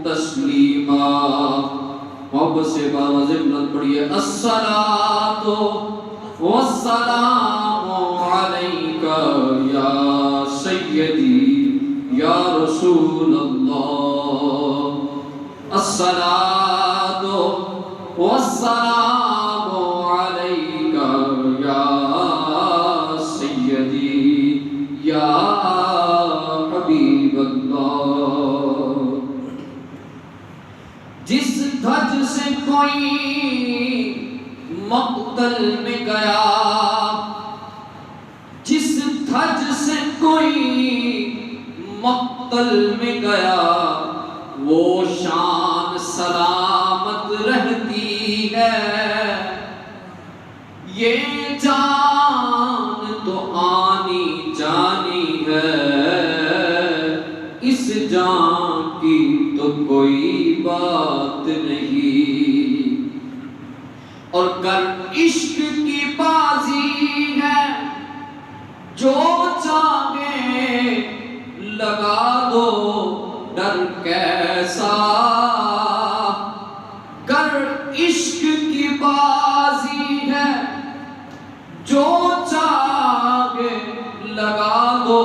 تسلیما. محبت سے باواز بلند پڑھیے الصلاۃ والسلام علیک یا سیدی یا رسول اللہ. الصلاۃ والسلام علیک یا سیدی یا حبیب اللہ. جس دھج سے کوئی مقتل میں گیا، جس دھج سے کوئی مقتل میں گیا، وہ شان سلامت رہتی ہے. یہ جان تو آنی جانی ہے، اس جان کی تو کوئی بات نہیں. اور گر عشق کی بازی ہے، جو چاہے لگا دو ڈر کیسا. گر عشق کی بازی ہے، جو چاہے لگا دو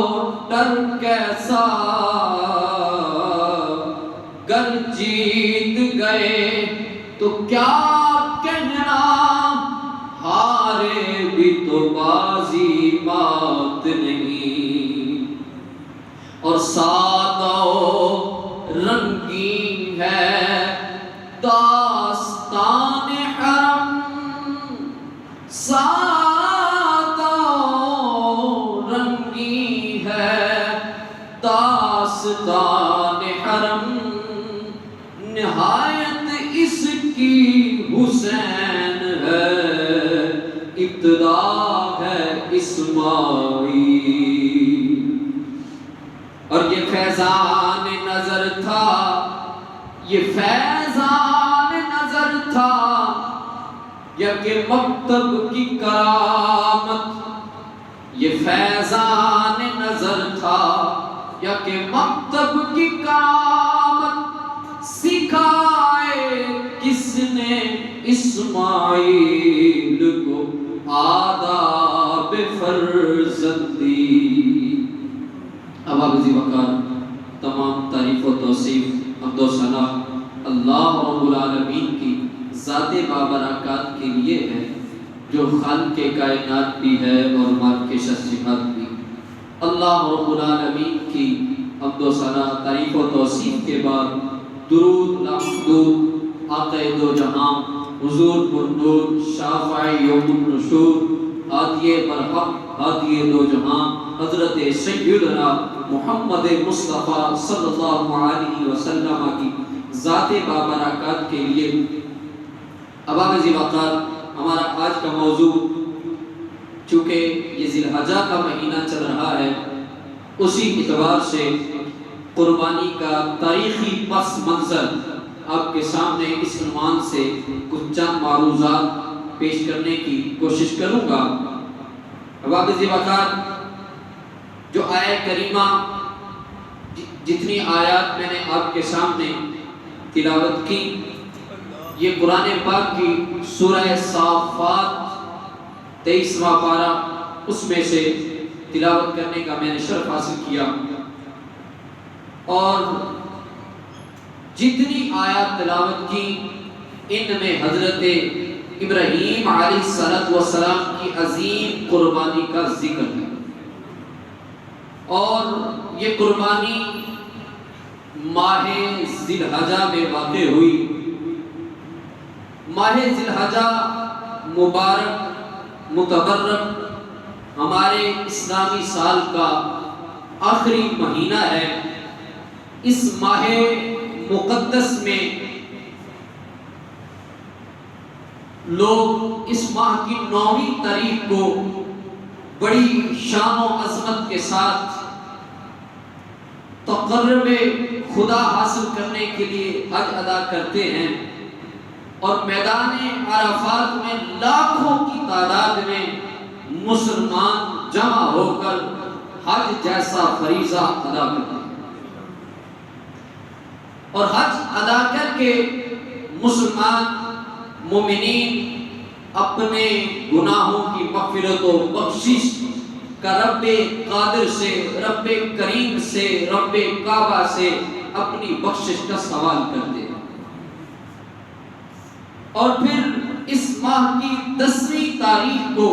ڈر کیسا. گر جیت گئے تو کیا کہنا، ہارے بھی تو بازی بات نہیں. اور سادہ رنگین ہے داستان حرم، سادہ رنگین ہے داستان حرم. نہایت اس کی حسین ہے، ابتدا ہے اسماعیل. اور یہ فیضان نظر تھا، یہ فیضان نظر تھا، یا کہ مکتب کی کرامت. یہ فیضان نظر تھا یا کہ مکتب کی کرامت. سکھائے کس نے اسماعیل کو آداب فرزندی. اب آپ ذی وقار تمام تعریف و توصیف حمد و ثنا اللہ رب العالمین کی ذات بابرکات کے لیے ہے، جو خالق کائنات بھی ہے اور مالک صفات بھی. اللہ رب العالمین کی حمد و ثنا تعریف و توصیف کے بعد درود لامحدود آقا دو جہاں حضور پرنور شافع یوم النشور ہادی برحق ہادی دو جہاں حضرت سیدنا محمد مصطفیٰ صلی اللہ علیہ وسلم کی ذات بابرکات کے لیے. اباب ذی وقار ہمارا آج کا موضوع، چونکہ یہ ذی الحجہ کا مہینہ چل رہا ہے، اسی اعتبار سے قربانی کا تاریخی پس منظر آپ کے سامنے اس عنوان سے کچھ چند معروضات پیش کرنے کی کوشش کروں گا. اباب ذی وقار جو آیہ کریمہ، جتنی آیات میں نے آپ کے سامنے تلاوت کی، یہ قرآن پاک کی سورہ صافات 23واں پارہ، اس میں سے تلاوت کرنے کا میں نے شرف حاصل کیا. اور جتنی آیات تلاوت کی، ان میں حضرت ابراہیم علیہ السلام کی عظیم قربانی کا ذکر ہے. اور یہ قربانی ماہ ذی الحجہ میں واقع ہوئی. ماہ ذی الحجہ مبارک متبرک ہمارے اسلامی سال کا آخری مہینہ ہے. اس ماہ مقدس میں لوگ اس ماہ کی 9ویں تاریخ کو بڑی شان و عظمت کے ساتھ تقرب خدا حاصل کرنے کے لیے حج ادا کرتے ہیں، اور میدان عرفات میں لاکھوں کی تعداد میں مسلمان جمع ہو کر حج جیسا فریضہ ادا کرتے ہیں. اور حج ادا کر کے مسلمان مومنین اپنے گناہوں کی مغفرت و بخشش کا رب قادر سے، رب کریم سے، رب کعبہ سے اپنی بخشش کا سوال کرتے ہیں۔ اور پھر اس ماہ کی 10ویں تاریخ کو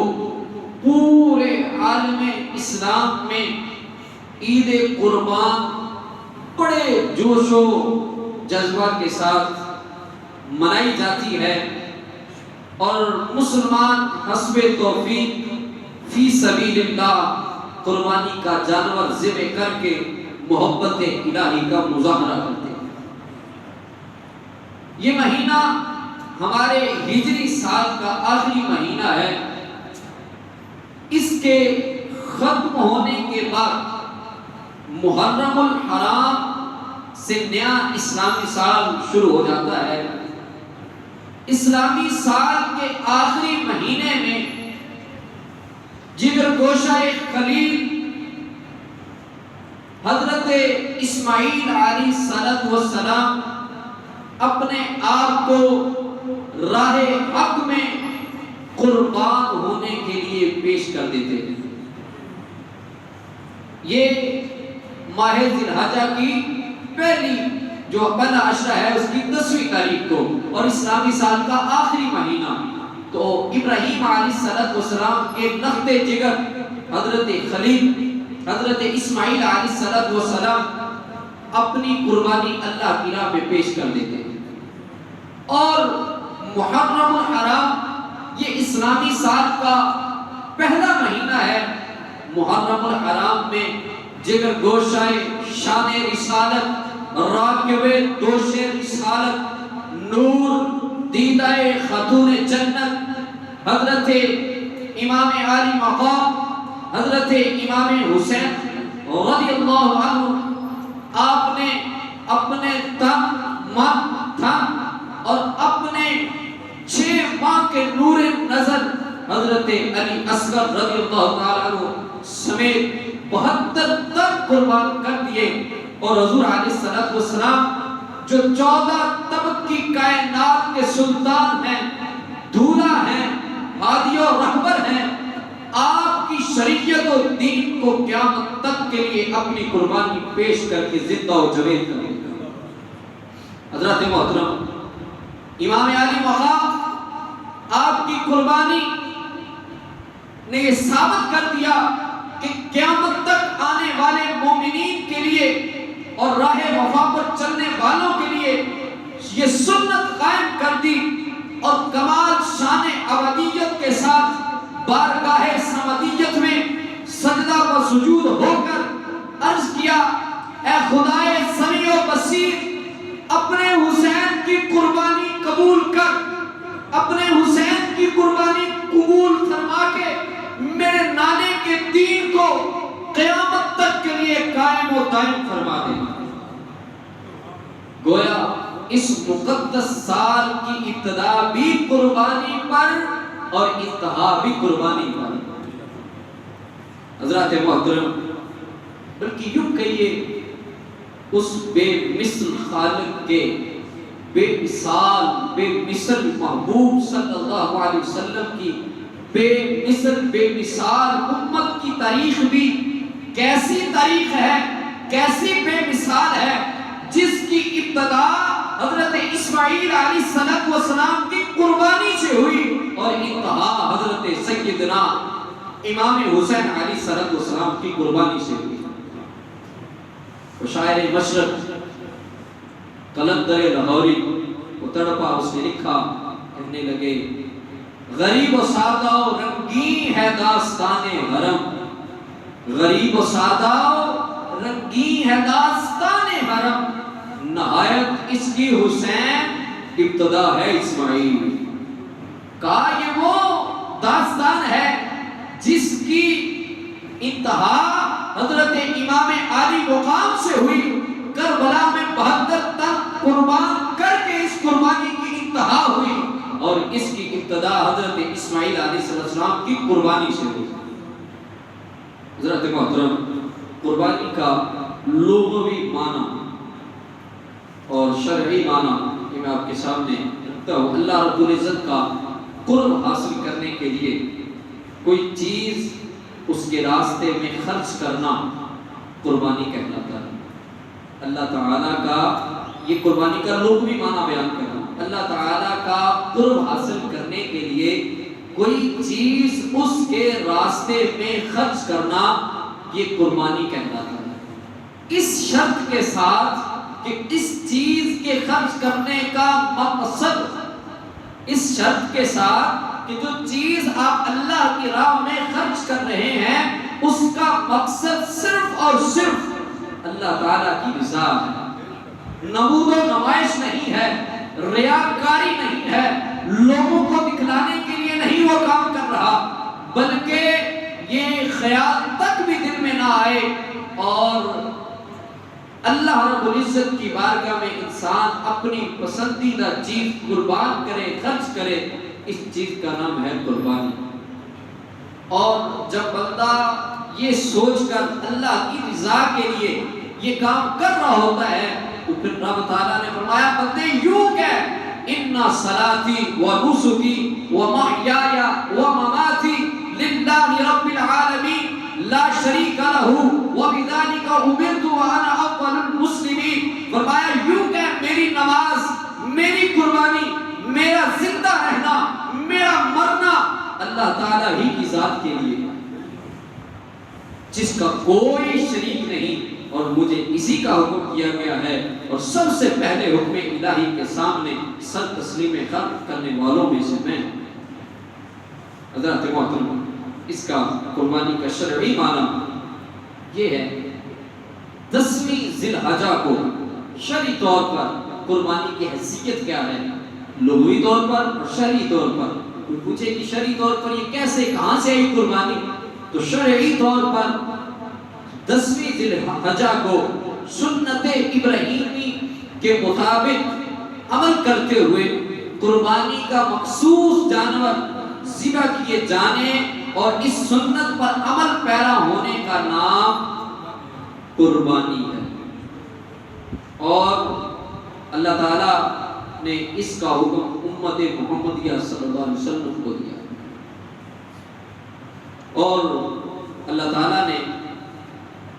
پورے عالم اسلام میں عید قربان بڑے جوش و جذبہ کے ساتھ منائی جاتی ہے، اور مسلمان حسب توفیق فی سبیل اللہ قربانی کا جانور ذبح کر کے محبت الہی کا مظاہرہ کرتے ہیں۔ یہ مہینہ ہمارے ہجری سال کا آخری مہینہ ہے۔ اس کے ختم ہونے کے بعد محرم الحرام سے نیا اسلامی سال شروع ہو جاتا ہے۔ اسلامی سال کے آخری مہینے میں جگر گوشہ خلیل حضرت اسماعیل علیہ السلام اپنے آپ کو راہ حق میں قربان ہونے کے لیے پیش کر دیتے ہیں۔ یہ ماہ ذی الحجہ کی پہلی جو پہلا عشرہ ہے اس کی 10ویں تاریخ کو، اور اسلامی سال کا آخری مہینہ۔ تو ابراہیم علیہ السلام کے نخت جگر حضرت خلیل حضرت اسماعیل علیہ السلام اپنی قربانی اللہ کی راہ میں پیش کر دیتے ہیں۔ اور محرم الحرام یہ اسلامی سال کا پہلا مہینہ ہے۔ محرم الحرام میں جگر گوشہ شان رسالت، راکب دوش رسالت، نور دیدہ خاتون جنت حضرت امام علی مقام حضرت امام حسین رضی اللہ عنہ، آپ نے اپنے تن، من، دھن اور اپنے 6 ماہ کے نور نظر حضرت علی اصغر رضی اللہ تعالیٰ عنہ سمیت 72 تن قربان کر دیے۔ اور حضور علیہ السلام جو 14 طبق کی کائنات کے سلطان ہیں، دھولا ہیں، ہادی و رہبر ہیں، آپ کی شریعت و دین کو قیامت تک کے لیے اپنی قربانی پیش کر کے زندہ و جاوید کر دیا۔ حضرت محترم امام علی مقام آپ کی قربانی نے یہ ثابت کر دیا کہ قیامت تک آنے والے مومنین کے لیے اور راہ وفا پر چلنے والوں کے لیے یہ سنت قائم کر دی، اور کمال شان ابدیت کے ساتھ بارگاہ سمدیت میں سجدہ و سجود ہو کر عرض کیا، اے خدائے سمیع و بصیر، اپنے حسین کی قربانی قبول کر، اپنے حسین کی قربانی قبول فرما کے میرے نانے کے دین کو قیامت تک کے لیے قائم و دائم فرما دینا۔ گویا اس مقدس سال کی ابتدا بھی قربانی پر اور انتہا بھی قربانی پر۔ حضرات محترم، بلکہ یوں کہیے اس بے مثل خالق کے بے مثال بے مثل محبوب صلی اللہ علیہ وسلم کی بے مثل بے مثال امت کی تاریخ بھی کیسی تاریخ ہے، کیسی بے مثال ہے، جس کی ابتدا حضرت اسماعیل علیہ السلام کی قربانی سے ہوئی اور انتہا حضرت سیدنا امام حسین علیہ السلام کی قربانی سے ہوئی۔ شاعر مشرق قلندر لاہوری وہ تڑپا، اس نے لکھا، کہنے لگے غریب و سادہ و رنگین ہے داستان حرم، غریب و سادہ و رنگین ہے داستان حرم، نہایت اس کی حسین ابتدا ہے اسماعیل۔ کہا یہ وہ داستان ہے جس کی انتہا حضرت امام علی مقام سے ہوئی، کربلا میں 72 تن قربان کر کے اس قربانی کی انتہا ہوئی، اور اس کی ابتدا حضرت اسماعیل علیہ السلام کی قربانی سے ہوئی۔ حضرت محترم، قربانی کا لغوی معنی اور اور شرعی معنی کہ میں آپ کے سامنے رکھتا ہوں، اللہ رب العزت کا قرب حاصل کرنے کے لیے کوئی چیز اس کے راستے میں خرچ کرنا قربانی کہلاتا ہے۔ اللہ تعالیٰ کا یہ قربانی کا لغوی معنی بیان کرنا، اللہ تعالیٰ کا قرب حاصل کرنے کے لیے کوئی چیز اس کے راستے میں خرچ کرنا، یہ قربانی کہلاتا ہے، اس شرط کے ساتھ کہ اس چیز کے خرچ کرنے کا مقصد، اس شرط کے ساتھ کہ جو چیز آپ اللہ کی راہ میں خرچ کر رہے ہیں اس کا مقصد صرف اور صرف اللہ تعالیٰ کی رضا ہے، نمود و نمائش نہیں ہے، ریاکاری نہیں ہے، لوگوں کو دکھلانے کے لیے نہیں وہ کام کر رہا، بلکہ یہ خیال تک بھی دل میں نہ آئے اور اللہ رب العزت کی بارگاہ میں انسان اپنی پسندیدہ چیز قربان کرے، خرچ کرے، اس چیز کا نام ہے قربانی۔ اور جب بندہ یہ سوچ کر اللہ کی رضا کے لیے یہ کام کر رہا ہوتا ہے تو پھر رب تعالیٰ نے فرمایا بندے یوں کہ اِنَّ صَلَاتِي وَنُسُكِي وَمَحْيَايَ وَمَمَاتِي لِلَّهِ رَبِّ الْعَالَمِينَ لا شریک لہ وبذالک امرت وانا اول المسلمین۔ فرمایا یوں کہ میری نماز، میری قربانی، میرا زندہ رہنا، میرا مرنا اللہ تعالیٰ ہی کی ذات کے لیے، جس کا کوئی شریک نہیں، اور مجھے اسی کا حکم کیا گیا ہے، اور سب سے پہلے حکم الہی کے سامنے سر تسلیم خلق کرنے والوں میں سے میں ہوں۔ حضرات محترم، اس کا قربانی کا شرعی معنی یہ ہے 10ویں ذی الحجہ کو شرعی طور پر قربانی کی حیثیت کیا ہے، لغوی طور پر اور شرعی طور پر۔ کوئی پوچھے کہ شرعی طور پر یہ کیسے، کہاں سے آئی قربانی، تو شرعی طور پر 10ویں ذی الحجہ کو سنت ابراہیمی کے مطابق عمل کرتے ہوئے قربانی کا مخصوص جانور ذبح کیے جانے اور اس سنت پر عمل پیرا ہونے کا نام قربانی ہے، اور اللہ تعالیٰ نے اس کا حکم امت محمدیہ صلی اللہ علیہ وسلم کو دیا، اور اللہ تعالیٰ نے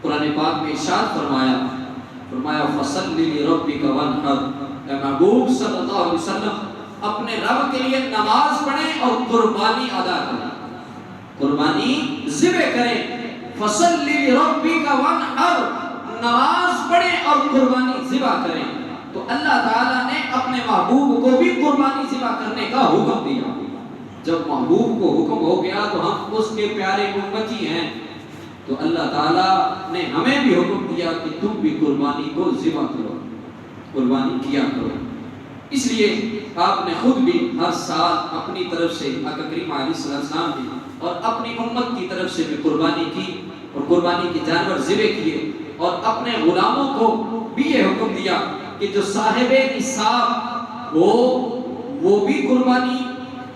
قرآن پاک میں ارشاد فرمایا فَصَلِّ لِرَبِّكَ وَانْحَرْ، اے محبوب صلی اللہ علیہ وسلم اپنے رب کے لیے نماز پڑھیں اور قربانی ادا کریں، قربانی ذبح کریں۔ فَصَلِّ لِرَبِّكَ وَانْحَرْ، نماز پڑھیں اور قربانی ذبح کریں۔ تو اللہ تعالیٰ نے اپنے محبوب کو بھی قربانی ذبح کرنے کا حکم دیا۔ جب محبوب کو حکم ہو گیا تو ہم اس کے پیارے امتی ہیں، تو اللہ تعالیٰ نے ہمیں بھی حکم دیا کہ تم بھی قربانی کو ذبح کرو، قربانی کیا کرو۔ اس لیے آپ نے خود بھی ہر سال اپنی طرف سے آقا کریم علیہ السلام بھی اور اپنی امت کی طرف سے بھی قربانی کی، اور قربانی کے جانور ذبح کیے، اور اپنے غلاموں کو بھی یہ حکم دیا کہ جو صاحب نصاب ہو وہ بھی قربانی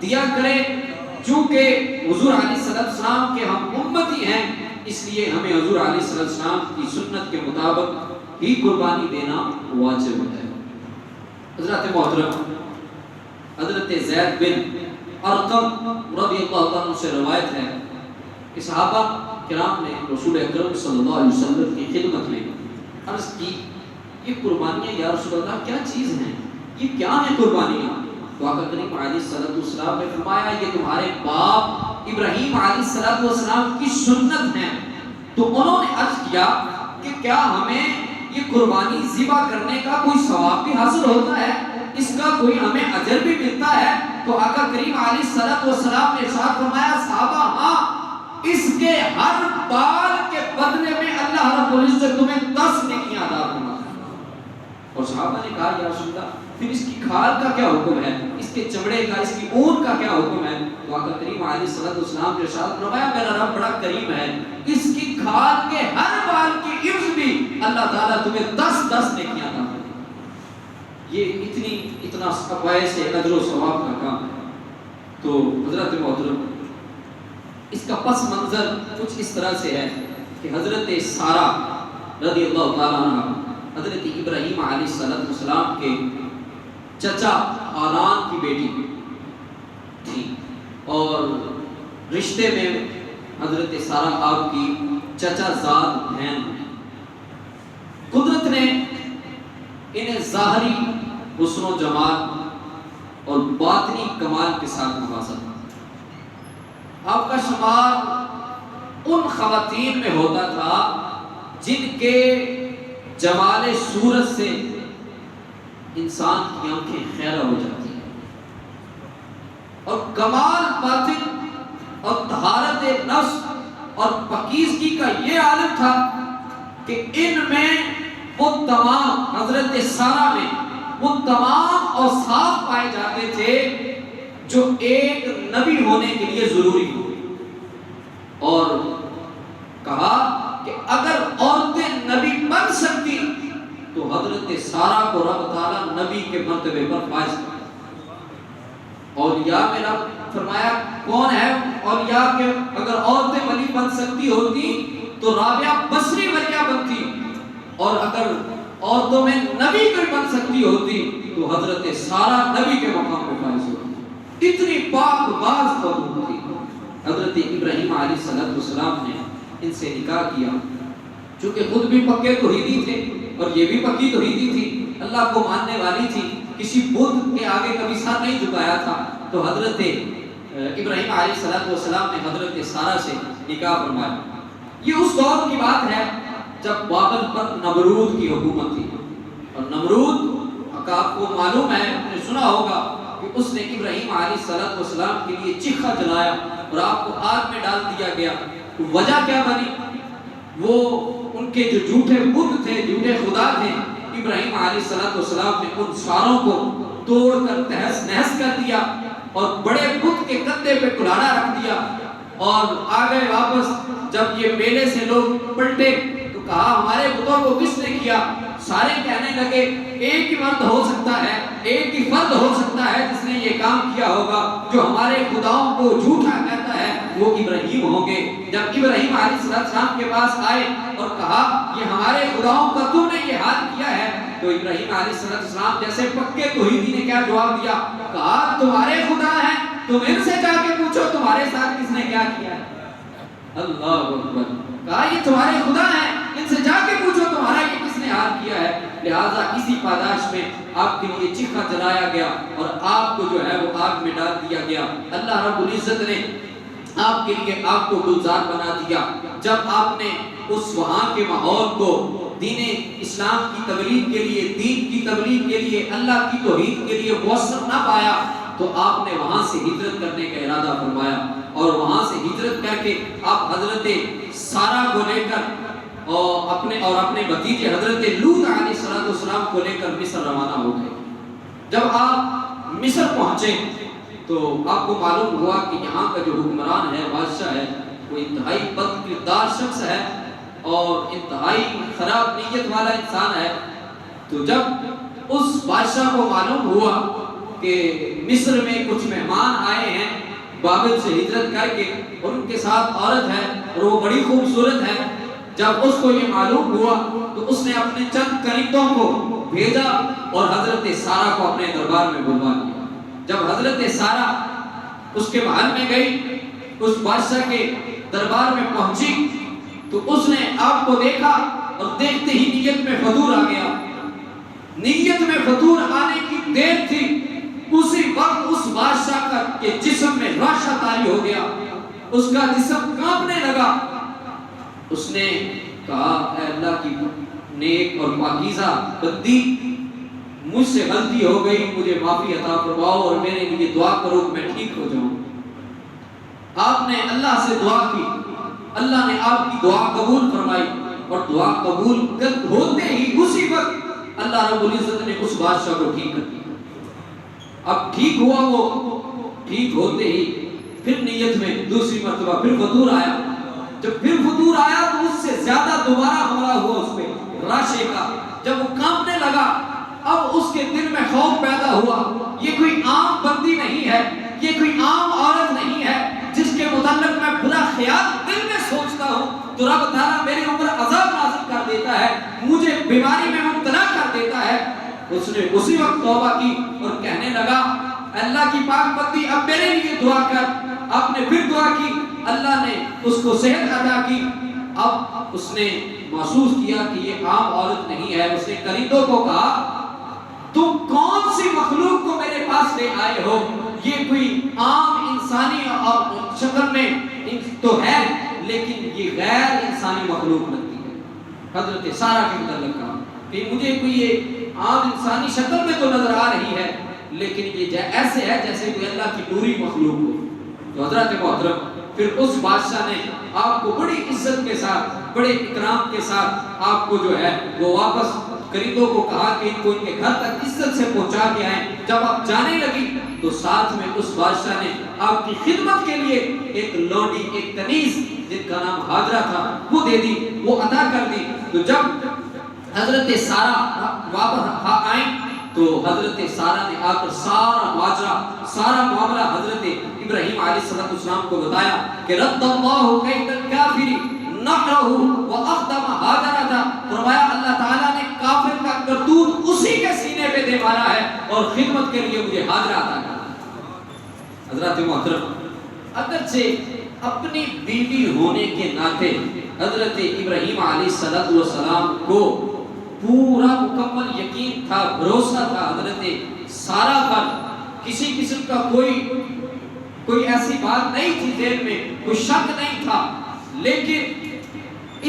دیا کرے، چونکہ حضور علیہ السلام کے ہم امتی ہیں، اس لیے ہمیں حضور علیہ السلام کی سنت کے مطابق ہی قربانی دینا واجب ہے۔ حضرات محترم، حضرت زید بن ارقم رضی اللہ عنہ سے روایت ہے کہ صحابہ کرام نے رسول اکرم صلی اللہ علیہ وسلم کی خدمت میں عرض کی یہ قربانیاں یا رسول اللہ کیا چیز ہیں، یہ کیا ہیں قربانیاں؟ تو آقا کریم علیہ السلام نے فرمایا یہ تمہارے باپ ابراہیم علیہ السلام کی سنت ہیں۔ تو انہوں نے عرض کیا کہ کیا ہمیں یہ قربانی ذبح کرنے کا کوئی ثواب بھی حاصل ہوتا ہے، اس کا کوئی ہمیں اجر بھی ملتا ہے؟ تو آقا کریم علیہ السلام نے ارشاد فرمایا صحابہ ہاں، اس کے ہر بال کے بدلے میں اللہ رب العزت تمہیں 10 نیکیاں عطا فرمائے۔ اور صحابہ نے کہا یا رسول اللہ پھر اس کی کھال کا کیا حکم ہے، اس کے چمڑے کا، اس کی اون کا کیا حکم ہے؟ تو آقا کریم علیہ السلام نے ارشاد فرمایا میرا رب بڑا کریم ہے، اس کی کھال کے ہر بال کی عوض بھی اللہ تعالیٰ تمہیں 10 نیکیاں عطا فرمائے۔ یہ اتنا باعث اجر و ثواب کا کام ہے۔ تو حضرت محترم، اس کا پس منظر کچھ اس طرح سے ہے کہ حضرت سارہ رضی اللہ تعالیٰ عنہ حضرت ابراہیم علیہ السلام کے چچا آران کی بیٹی تھی، اور رشتے میں حضرت سارہ آپ کی چچا زاد بہن۔ قدرت نے انہیں ظاہری حسن و جمال اور باطنی کمال کے ساتھ نوازا۔ آپ کا شمار ان خواتین میں ہوتا تھا جن کے جمال صورت سے انسان کی آنکھیں خیرہ ہو جاتی ہیں، اور کمال باطن اور طہارت نفس اور پاکیزگی کا یہ عالم تھا کہ ان میں وہ تمام، حضرت سارہ میں وہ تمام اوصاف پائے جاتے تھے جو ایک نبی ہونے کے لیے ضروری ہو۔ اور کہا کہ اگر عورتیں نبی بن سکتی تو حضرت سارہ کو رب تعالیٰ نبی کے مرتبے پر فائز کرے۔ اولیاء میں رب فرمایا کون ہے اولیاء کے اگر عورتیں ولی بن سکتی ہوتی تو رابعہ بصری ولیہ بنتی، اور اگر عورتوں میں نبی کوئی بن سکتی ہوتی تو حضرت سارہ نبی کے مقام پر فائز ہوتی۔ اتنی پاک باز خاتون تھی۔ حضرت ابراہیم علیہ السلام نے ان سے نکاح کیا، چونکہ خود بھی پکے توحیدی تھے اور یہ بھی پکی توحیدی تھی، اللہ کو ماننے والی تھی، کسی بت کے آگے کبھی سر نہیں جھکایا تھا۔ تو حضرت ابراہیم علیہ السلام نے حضرت سارہ سے نکاح فرمایا۔ یہ اس دور کی بات ہے جب بابل پر نمرود کی حکومت تھی، اور نمرود آپ کو معلوم ہے، آپ نے سنا ہوگا کہ اس نے ابراہیم علیہ السلام کے لیے چیخا جلایا اور آپ کو آگ میں ڈال دیا گیا۔ وجہ کیا بنی؟ وہ ان کے جو جھوٹے بت تھے، جھوٹے خدا تھے، ابراہیم علیہ السلام نے ان ساروں کو توڑ کر تہس نہس کر دیا اور بڑے بت کے کندھے پہ کلاڑا رکھ دیا، اور آگے واپس جب یہ میلے سے لوگ پلٹے تو کہا ہمارے بتوں کو کس نے کیا؟ سارے کہنے لگے ایک ہی مرد ہو سکتا ہے، ایک ہی فرد ہو سکتا ہے جس نے یہ کام کیا ہوگا، جو ہمارے خداؤں کو جھوٹا کہتا ہے وہ ابراہیم ہوں گے۔ جب ابراہیم علیہ السلام کے پاس آئے اور کہا یہ ہمارے خداؤں کا تم نے یہ حال کیا ہے، تو ابراہیم علیہ السلام جیسے پکے توحیدی نے کیا جواب دیا؟ کہا تمہارے خدا ہیں، تم ان سے جا کے پوچھو تمہارے ساتھ کس نے کیا کیا ہے۔ اللہ اکبر، کہا یہ تمہارے خدا ہیں، ان سے جا کے پوچھو تمہارا یہ کس نے حال کیا ہے۔ لہٰذا اسی پاداش میں آپ کے لیے چیخا جلایا گیا اور آپ کو جو ہے وہ آگ میں ڈال دیا گیا۔ اللہ رب العزت نے آپ کے لیے آگ کو گلزار بنا دیا۔ جب آپ نے اس وہاں کے ماحول کو دین اسلام کی تبلیغ کے لیے، دین کی تبلیغ کے لیے، اللہ کی توحید کے لیے موثر نہ پایا تو آپ نے وہاں سے ہجرت کرنے کا ارادہ فرمایا، اور وہاں سے ہجرت کر کے آپ حضرت سارہ کو لے کر اور اپنے بھتیجے حضرت لوط علیہ السلام کو لے کر مصر روانہ ہو گئے۔ جب آپ مصر پہنچے تو آپ کو معلوم ہوا کہ یہاں کا جو حکمران ہے، بادشاہ ہے، وہ انتہائی بد کردار شخص ہے اور انتہائی خراب نیت والا انسان ہے۔ تو جب اس بادشاہ کو معلوم ہوا کہ مصر میں کچھ مہمان آئے ہیں بابل سے ہجرت کر کے، اور ان کے ساتھ عورت ہے اور وہ بڑی خوبصورت ہے، جب اس کو یہ معلوم ہوا تو اس نے اپنے چند قریبوں کو بھیجا اور حضرت سارہ کو اپنے دربار میں بلوا لیا۔ جب حضرت سارہ اس کے محل میں گئی، اس بادشاہ کے دربار میں پہنچی تو اس نے آپ کو دیکھا اور دیکھتے ہی نیت میں فطور آ گیا۔ نیت میں فطور آنے کی دیر تھی، اسی وقت اس بادشاہ کا کے جسم میں راشا طاری ہو گیا، اس کا جسم کانپنے لگا۔ اس نے کہا اے اللہ کی نیک اور پاکیزہ بندی، مجھ سے غلطی ہو گئی، مجھے معافی عطا فرماؤ اور میرے لیے دعا کرو کہ میں ٹھیک ہو جاؤں۔ آپ نے اللہ سے دعا کی، اللہ نے آپ کی دعا قبول فرمائی، اور دعا قبول ہوتے ہی اسی وقت اللہ رب العزت نے اس بادشاہ کو ٹھیک کر دیا۔ اب ٹھیک ہوا، وہ ٹھیک ہوتے ہی پھر نیت میں دوسری مرتبہ پھر فطور آیا۔ جب پھر فطور آیا تو اس سے زیادہ دوبارہ حملہ ہوا اس پہ راشے کا۔ جب وہ کانپنے لگا، اب اس کے دل میں خوف پیدا ہوا، یہ کوئی عام بندی نہیں ہے، یہ کوئی عام عورت نہیں ہے جس کے متعلق میں برا خیال دل میں سوچتا ہوں تو رب تعالیٰ میرے اوپر عذاب نازل کر دیتا ہے، مجھے بیماری میں مبتلا نے اسی وقت توبہ کی اور کہنے لگا اللہ کی پاک بندی اب میرے لیے دعا کر. آپ نے پھر دعا کی, اللہ نے اس کو صحت عطا کی. اب اس نے محسوس کیا کہ یہ عام عورت نہیں ہے. اس نے کلیدوں کو کہا تم کون سی مخلوق کو میرے پاس لے آئے ہو؟ یہ کوئی عام انسانی شکل میں تو ہے لیکن یہ غیر انسانی مخلوق لگتی ہے. حضرت سارہ کے متعلق کہا کہ مجھے کوئی یہ عام انسانی شکل میں تو نظر آ رہی ہے لیکن یہ ایسے ہے جیسے کوئی اللہ کی نوری مخلوق ہو. تو حضرت محترم پھر اس بادشاہ نے آپ کو بڑی عزت کے ساتھ بڑے اکرام کے ساتھ آپ کو جو ہے وہ واپس قریبوں کو کہا کہ ان کو ان کے گھر تک عزت سے پہنچا کے آئیں. جب آپ جانے لگی تو ساتھ میں اس بادشاہ نے آپ کی خدمت کے لیے ایک لونڈی, ایک کنیز جن کا نام ہاجرہ تھا وہ دے دی, وہ عطا کر دی. تو جب حضرت سارہ واپس آئیں تو حضرت سارہ نے آ کر سارا ماجرا سارا معاملہ حضرت ابراہیم علیہ السلام کو بتایا کہ رد اللہ کید الکافر نحرہ واخدم ہاجرہ. فرمایا اللہ تعالیٰ نے کافر کا کرتوت اسی کے سینے پہ دے مارا ہے اور خدمت کے لیے مجھے ہاجرہ عطا کر. حضرت محترم اگرچہ اپنی بیوی ہونے کے ناطے حضرت ابراہیم علیہ السلام کو پورا مکمل یقین تھا, بھروسہ تھا حضرت سارہ پر, کسی قسم کا کوئی ایسی بات نہیں تھی ذہن میں, کوئی شک نہیں تھا. لیکن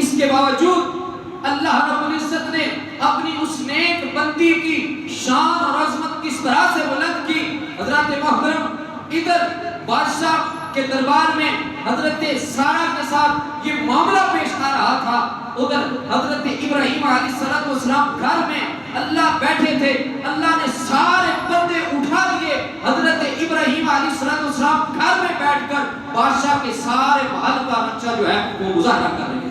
اس کے باوجود اللہ رب العزت نے اپنی اس نیک بندی کی شان اور عظمت کس طرح سے بلند کی. حضرت محترم ادھر بادشاہ کے دربار میں حضرت سارہ کے ساتھ یہ معاملہ پیش آ رہا تھا, ادھر حضرت ابراہیم علیہ السلام گھر میں اللہ بیٹھے تھے. اللہ نے سارے پردے اٹھا لیے. حضرت ابراہیم علیہ السلام گھر میں بیٹھ کر بادشاہ کے سارے محل کا نقشہ جو ہے وہ مظاہرہ کر رہے تھے,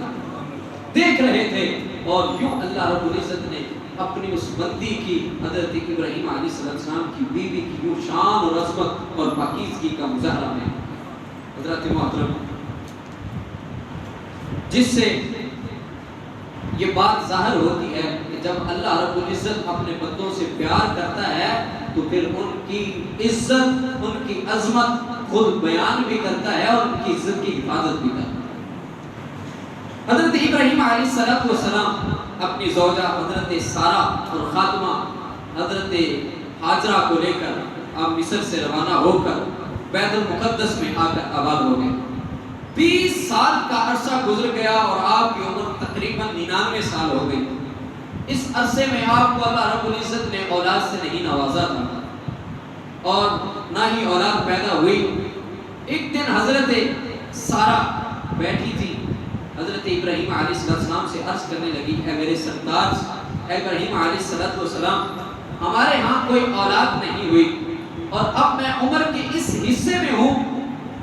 دیکھ رہے تھے. اور یوں اللہ رب العزت نے اپنی اس بندی کی حضرت ابراہیم علیہ السلام کی بیوی کی یوں شان اور عظمت اور پاکیزگی کا مظاہرہ میں حضرت محترم جس سے یہ بات ظاہر ہوتی ہے کہ جب اللہ رب العزت اپنے بندوں سے پیار کرتا ہے تو پھر ان کی عزت, ان کی عظمت خود بیان بھی کرتا ہے اور ان کی عزت کی حفاظت بھی کرتا ہے. حضرت ابراہیم علیہ السلام اپنی زوجہ حضرت سارہ اور خاتمہ حضرت ہاجرہ کو لے کر آپ مصر سے روانہ ہو کر بیت المقدس میں آ کر آباد ہو گئے. 20 سال کا عرصہ گزر گیا اور آپ کی عمر تقریباً 99 سال ہو گئی. اس عرصے میں آپ کو اللہ رب العزت نے اولاد سے نہیں نوازا تھا اور نہ ہی اولاد پیدا ہوئی. ایک دن حضرت سارہ بیٹھی تھی, حضرت ابراہیم علیہ السلام سے عرض کرنے لگی اے میرے سردار اے ابراہیم علیہ السلام, ہمارے ہاں کوئی اولاد نہیں ہوئی اور اب میں عمر کے اس حصے میں ہوں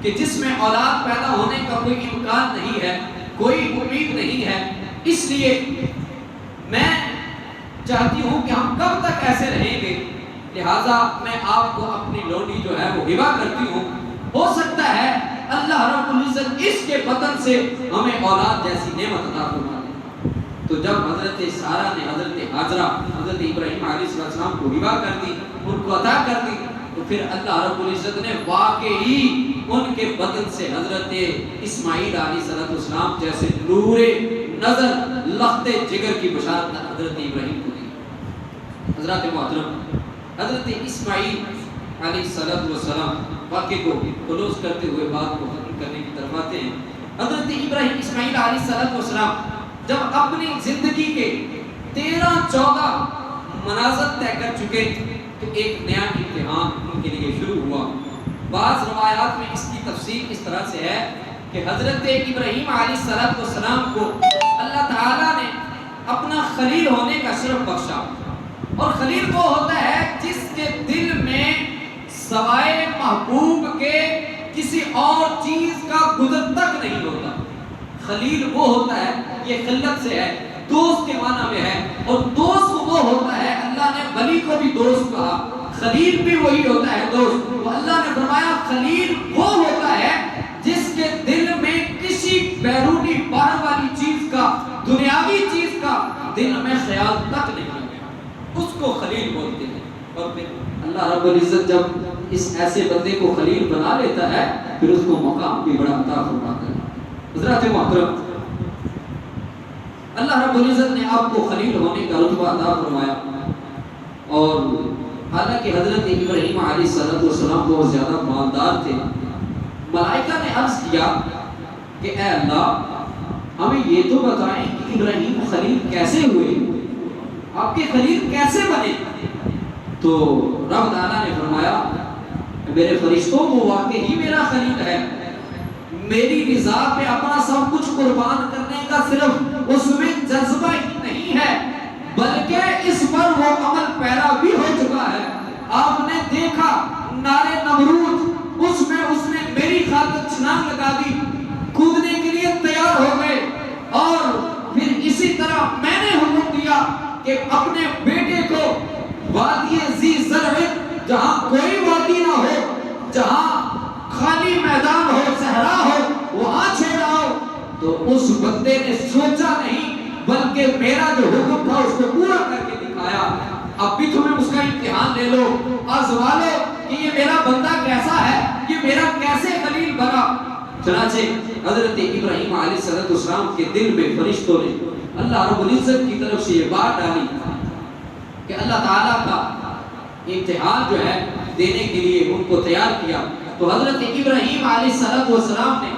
کہ جس میں اولاد پیدا ہونے کا کوئی امکان نہیں ہے, کوئی امید نہیں ہے. اس لیے میں چاہتی ہوں کہ ہم کب تک ایسے رہیں گے, لہٰذا میں آپ کو اپنی لونڈی جو ہے وہ ہبہ کرتی ہوں. ہو سکتا ہے اللہ رب العزت اس کے بدن سے ہمیں اولاد جیسی نعمت عطا فرما دے. تو جب حضرت سارہ نے حضرت ہاجرہ حضرت ابراہیم علیہ السلام کو ہبہ کر دی, ان کو عطا کر دی, تو پھر اللہ رب العزت نے واقعی ان کے بدن سے حضرت اسماعیل علیہ السلام جیسے نور نظر لخت جگر کی بشارت حضرت ابراہیم کو دی. حضرت محترم حضرت اسماعیل علیہ السلام واقعے کو کلوز کرتے ہوئے بات کو ختم کرنے کی طرف آتے ہیں. حضرت ابراہیم اسماعیل علیہ السلام جب اپنی زندگی کے 13-14 منازل طے کر چکے تو ایک نیا امتحان ان کے لیے شروع ہوا. بعض روایات میں اس کی تفسیر اس طرح سے ہے کہ حضرت ابراہیم علیہ السلام کو اللہ تعالیٰ نے اپنا خلیل ہونے کا شرف بخشا, اور خلیل وہ ہوتا ہے جس کے دل میں سوائے محبوب کے کسی اور چیز کا گزر تک نہیں ہوتا. خلیل وہ ہوتا ہے, یہ خلت سے ہے, دوست کے معنی میں ہے, اور دوست وہ ہوتا ہے, اللہ نے ولی کو بھی دوست کہا, خلیل بھی وہی ہوتا ہے دوست. تو اللہ نے فرمایا خلیل وہ ہوتا ہے جس کے دل میں کسی بیرونی باہر والی چیز کا, دنیاوی چیز کا دل میں خیال تک نہیں ہے, اس کو خلیل بولتے ہیں. پھر اللہ رب العزت جب اس ایسے بندے کو خلیل بنا لیتا ہے پھر اس کو مقام بھی بڑا عطا فرماتا ہے۔ حضرات محترم، اللہ رب العزت نے آپ کو خلیل ہونے کا رتبہ عطا فرمایا، اور حالانکہ حضرت ابراہیم علیہ السلام بہت زیادہ مالدار تھے۔ ملائکہ نے عرض کیا کہ اے اللہ ہمیں یہ تو بتائیں کہ ابراہیم خلیل کیسے ہوئے، آپ کے خلیل کیسے بنے؟ تو رب تعالیٰ نے فرمایا میرے فرشتوں وہ واقعی میرا خلیل ہے، میری رضا پہ اپنا سب کچھ قربان کرنے کا صرف اس میں جذبہ ہی نہیں ہے بلکہ اس پر وہ عمل پیرا بھی ہو چکا ہے۔ آپ نے دیکھا نارے نمرود، اس میں اس نے میری خاطر چھلانگ لگا دی، کودنے کے لیے تیار ہو گئے، اور پھر اسی طرح میں نے حکم دیا کہ اپنے بیٹے کو وادی ذی زرع، جہاں کوئی وادی نہ ہو، جہاں خالی میدان ہو، صحرا ہو، وہاں چھوڑاؤ۔ تو اس بندے نے سوچا نہیں بلکہ میرا جو حکم تھا اس کو پورا کر کے دکھایا۔ اب بھی تمہیں اس کا امتحان لے لو، آزما لو کہ یہ میرا بندہ کیسا ہے، یہ میرا کیسے خلیل بنا۔ چنانچہ حضرت ابراہیم علیہ السلام کے دل میں فرشتوں نے اللہ رب العزت کی طرف سے یہ بات ڈالی کہ اللہ تعالیٰ کا امتحان جو ہے دینے کے لیے ان کو تیار کیا۔ تو حضرت ابراہیم علیہ السلام نے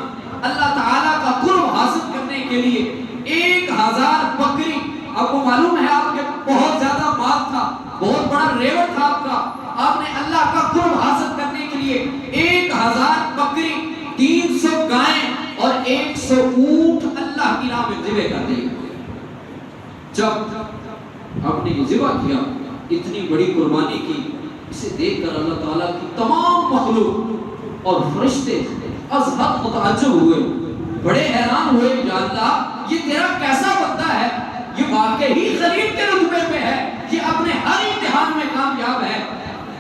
اللہ تعالیٰ کا قرب حاصل کرنے کے لیے 1000 بکری، آپ کو معلوم ہے آپ کے بہت زیادہ مال تھا، بہت بڑا ریوڑ تھا آپ کا، آپ نے اللہ کا قرب حاصل کرنے کے لیے 1000 بکری، 300 گائیں اور 100 اونٹ اللہ کی راہ میں ذبح کر دی۔ جب آپ نے یہ ذبح کیا، اتنی بڑی قربانی کی، اسے دیکھ کر اللہ تعالیٰ کی تمام مخلوق اور فرشتے از حد متعجب ہوئے، بڑے حیران ہوئے، یا اللہ یہ تیرا کیسا بندہ ہے، یہ واقعی خلیل کے رتبے میں ہے، یہ اپنے ہر امتحان میں کامیاب ہے۔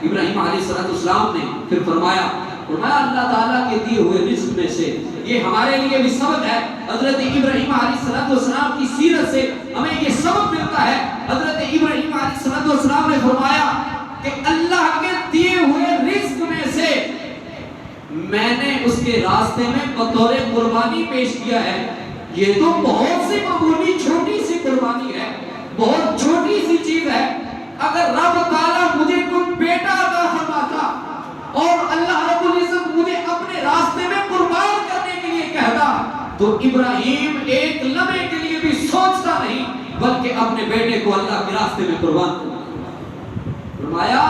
ابراہیم علیہ السلام نے پھر فرمایا اللہ تعالیٰ کے دیے ہوئے رزق میں سے یہ ہمارے لیے بھی سبق ہے۔ حضرت ابراہیم علیہ السلام کی سیرت سے ہمیں یہ سبق ملتا ہے۔ حضرت ابراہیم علیہ السلام نے فرمایا کہ اللہ کے دیے ہوئے رزق میں سے میں نے اس کے راستے میں بطور قربانی پیش کیا ہے۔ یہ تو بہت سی معمولی چھوٹی سی قربانی ہے، بہت چھوٹی سی چیز ہے۔ اگر رب تعالیٰ مجھے کوئی بیٹا عطا فرماتا اور اللہ رب العزت مجھے اپنے راستے میں قربان کرنے کے لیے کہتا تو ابراہیم ایک لمحے کے لیے بھی سوچتا نہیں بلکہ اپنے بیٹے کو اللہ کے راستے میں قربان کرتا۔ فرمایا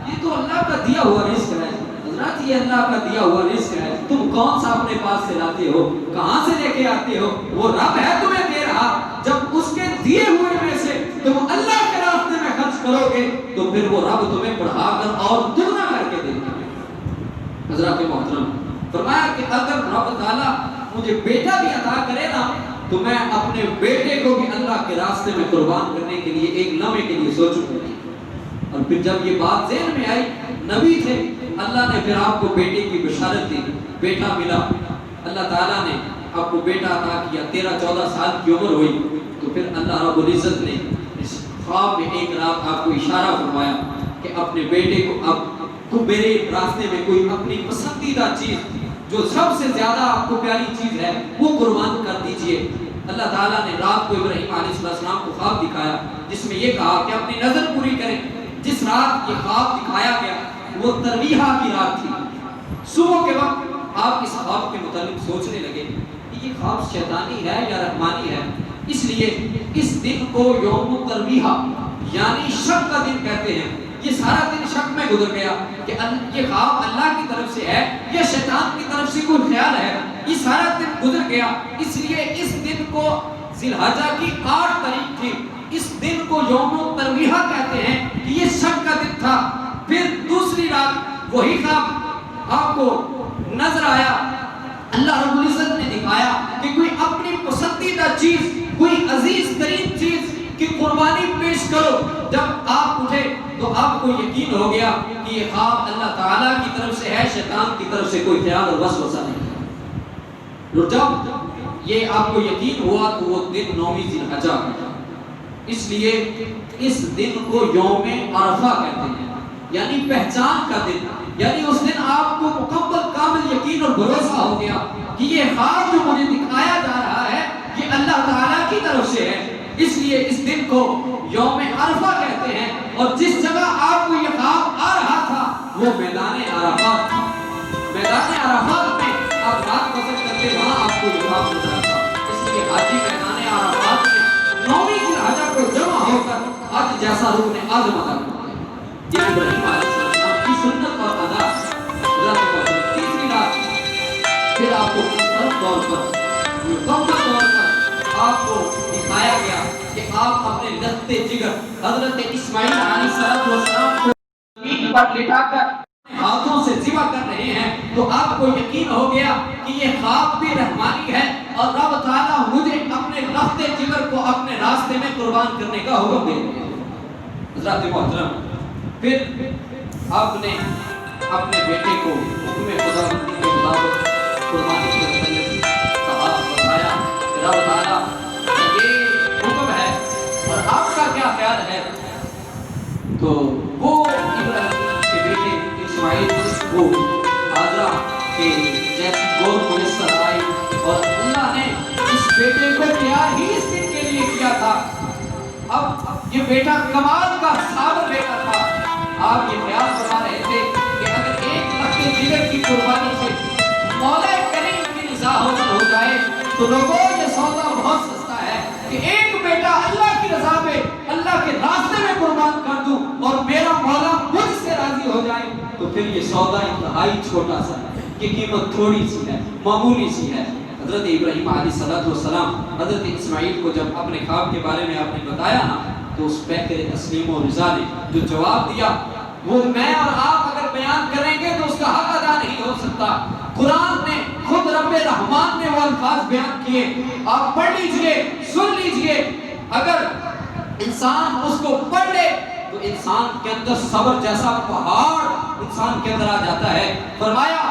یہ تو اللہ کا دیا ہوا رزق ہے حضرات، یہ اللہ کا دیا ہوا رزق ہے، تم کون سا اپنے پاس سے لاتے ہو، کہاں سے لے کے آتے ہو؟ وہ رب ہے تمہیں دے رہا، جب اس کے دیے ہوئے میں سے تم اللہ کے راستے میں خرچ کرو گے تو پھر وہ رب تمہیں بڑھا کر اور دگنا کر کے دے گا۔ حضرات محترم، فرمایا کہ اگر رب تعالیٰ مجھے بیٹا بھی عطا کرے نا تو میں اپنے بیٹے کو بھی اللہ کے راستے میں قربان کرنے کے لیے ایک لمحے کے لیے سوچوں گا۔ اور پھر جب یہ بات ذہن میں آئی، نبی تھے، اللہ نے پھر آپ کو بیٹے کی بشارت دی، بیٹا ملا، اللہ تعالیٰ نے آپ کو بیٹا عطا کیا، 13-14 سال کی عمر ہوئی تو پھر اللہ رب العزت نے اس خواب میں ایک رات آپ کو اشارہ فرمایا کہ اپنے بیٹے کو اب تو میرے راستے میں کوئی اپنی پسندیدہ چیز جو سب سے زیادہ آپ کو پیاری چیز ہے وہ قربان کر دیجئے۔ اللہ تعالیٰ نے رات کو ابراہیم علیہ السلام کو خواب دکھایا جس میں یہ کہا کہ اپنی نظر پوری کریں۔ جس رات یہ خواب دکھایا گیا وہ ترویحہ کی رات تھی۔ صبح کے وقت آپ اس خواب کے متعلق سوچنے لگے کہ یہ خواب شیطانی ہے یا رحمانی ہے، اس لیے اس دن کو یوم ترویحہ یعنی شک کا دن کہتے ہیں۔ یہ سارا دن شک میں گزر گیا کہ یہ خواب اللہ کی طرف سے ہے یا شیطان کی طرف سے کوئی خیال ہے، یہ سارا دن گزر گیا۔ اس لیے اس دن کو ذی الحجہ کی 8 تاریخ تھی، اس دن کو یوم ترویحہ کہتے ہیں کہ یہ شک کا دن تھا۔ پھر دوسری رات وہی خواب آپ کو نظر آیا، اللہ رب العزت نے دکھایا کہ کوئی اپنی پسندیدہ چیز، کوئی عزیز ترین چیز کی قربانی پیش کرو۔ جب آپ اٹھے تو آپ کو یقین ہو گیا کہ یہ خواب اللہ تعالیٰ کی طرف سے ہے، شیطان کی طرف سے کوئی خیال اور وسوسہ نہیں ہے۔ اور جب یہ آپ کو یقین ہوا تو وہ دن 9ویں ذی الحجہ کا تھا، اس لیے اس دن کو یوم عرفہ کہتے ہیں۔ یعنی پہچان کا دن، یعنی اس دن آپ کو مکمل کامل یقین اور بھروسہ ہو گیا کہ یہ خواب جو مجھے دکھایا جا رہا ہے یہ اللہ تعالیٰ کی طرف سے ہے۔ اس لیے اس دن کو یوم عرفہ کہتے ہیں، اور جس جگہ آپ کو یہ خواب آ رہا تھا وہ میدان عرفات تھا۔ میدان عرفات میں آپ رات بسر کرتے وہاں آپ کو یہ خواب مل رہا تھا۔ اس لیے حاجی میدان عرفات میں 9ویں ذی الحجہ کو جمع ہو کر حج جیسا رکن اعظم ادا کرتے ہیں۔ یہ ابراہیم علیہ السلام کی سنت اور ادا۔ تیسری رات پھر آپ کو مکمل طور پر آپ کو دکھایا گیا کہ آپ اپنے لخت جگر حضرت اسماعیل علیہ السلام کو زمین پر لٹا کر ہاتھوں سے ذبح کر رہے ہیں، تو آپ کو یقین ہو گیا کہ یہ خواب بھی رحمانی ہے اور رب تعالیٰ مجھے اپنے لخت جگر کو اپنے راستے میں قربان کرنے کا حکم دے دیا۔ حضرات محترم، پھر آپ نے اپنے بیٹے کو حکم خداوندی کے مطابق قربانی کرنے کہا، بتایا کہ رب تعالیٰ یہ حکم ہے اور آپ کا کیا خیال ہے؟ تو وہ ابراہیم کے بیٹے اسماعیل کو حاجرہ کے جیسی گود میسر آئی، اور اللہ نے اس بیٹے کو تیار ہی اس دن کے لیے کیا تھا۔ اب یہ بیٹا کمال کا صابر بیٹا تھا۔ آپ یہ خیال فرما رہے تھے کہ اگر ایک لخت جگر کی قربانی سے مولا کریم کی رضا حاصل ہو جائے تو لوگوں یہ سودا بہت سستا ہے کہ ایک بیٹا اللہ کی رضا پہ اللہ کے راستے میں قربان کر دوں اور میرا مولا مجھ سے راضی ہو جائے، تو پھر یہ سودا انتہائی چھوٹا سا ہے، کہ قیمت تھوڑی سی ہے، معمولی سی ہے۔ حضرت ابراہیم علیہ السلام حضرت اسماعیل کو جب اپنے خواب کے بارے میں آپ نے بتایا نا، تو اس پیکر تسلیم و رضا نے جو جواب دیا وہ میں اور آپ اگر بیان کریں گے تو اس کا حق ادا نہیں ہو سکتا۔ قرآن نے خود رب رحمان نے وہ الفاظ بیان کیے، آپ پڑھ لیجئے، سن لیجئے۔ اگر انسان اس کو پڑھ لے تو انسان کے اندر صبر جیسا پہاڑ انسان کے اندر آ جاتا ہے۔ فرمایا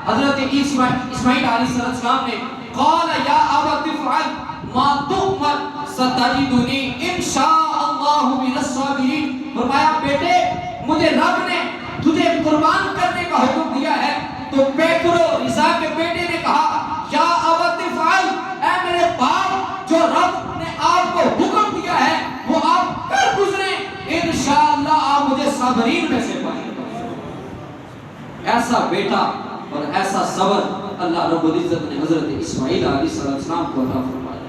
حضرت اسماعیل علیہ السلام نے قال یا ابت افعل ما تؤمر ستجدنی ان شاء اللہ من الصابرین۔ فرمایا بیٹے مجھے رب نے تجھے قربان کرنے کا حکم دیا ہے، تو پیکرو رضا کے بیٹے نے کہا یا ابت افعل، اے میرے باپ جو رب نے آپ کو حکم دیا ہے وہ آپ کر گزریں، انشاءاللہ آپ مجھے صابرین میں سے پائیں گے۔ ایسا بیٹا اور ایسا صبر اللہ رب العزت نے حضرت اسماعیل علیہ السلام کو عطا فرمایا۔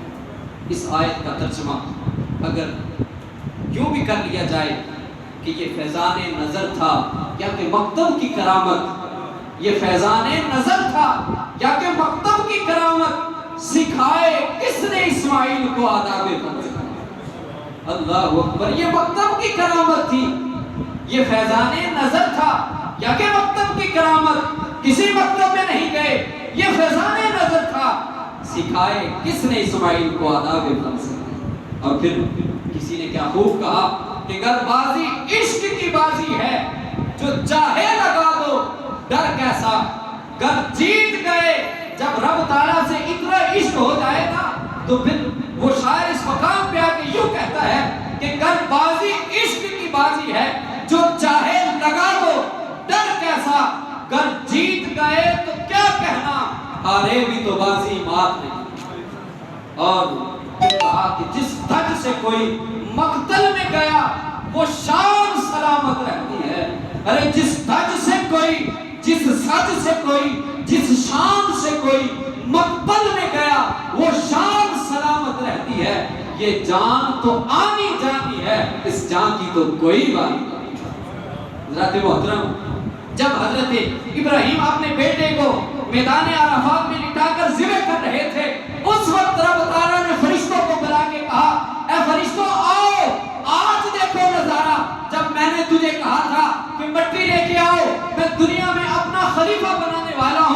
اس آیت کا ترجمہ اگر یوں بھی کر لیا جائے کہ یہ فیضان نظر تھا یا کہ مکتب کی کرامت، یہ فیضان نظر تھا یا کہ مکتب کی کرامت، سکھائے کس نے اسماعیل کو آداب فضل؟ اللہ اکبر، یہ مکتب کی کرامت تھی، یہ فیضان نظر تھا یا کہ مکتب کی کرامت، کسی مکتب میں نہیں گئے، یہ فیضان نظر تھا، سکھائے کس نے اسماعیل کو آداب فضل؟ اور پھر کسی نے کیا خوب کہا کہ گر بازی عشق کی بازی ہے، جو چاہے لگا دو ڈر کیسا، گر جیت گئے جب رب تعالیٰ سے اتنا عشق ہو جائے گا تو پھر وہ شاعر اس مقام پہ آ کے یوں کہتا ہے کہ گر بازی عشق کی بازی ہے، جو چاہے لگا دو ڈر کیسا، گر جیت گئے تو کیا کہنا، ہارے بھی تو بازی مات نہیں۔ اور پھر کہا کہ جس دھج سے کوئی مقتل میں گیا وہ شان سلامت رہتی ہے۔ ارے جس دھج سے کوئی، جس سج سے کوئی، جس شان سے کوئی مقتل میں گیا وہ شان سلامت رہتی ہے۔ یہ جان تو آنی جانی ہے، اس جان کی تو کوئی بات نہیں۔ حضرات محترم، جب حضرت ابراہیم اپنے بیٹے کو میدان عرفات میں لٹا کر ذبح کر رہے تھے، اس وقت رب تعالیٰ نے فرشتوں کو بلا کے کہا اے فرشتوں آؤ، آج دیکھو نظارہ، جب میں نے تجھے کہا تھا کہ مٹی لے کے آؤ، میں دنیا میں اپنا خلیفہ بنانے والا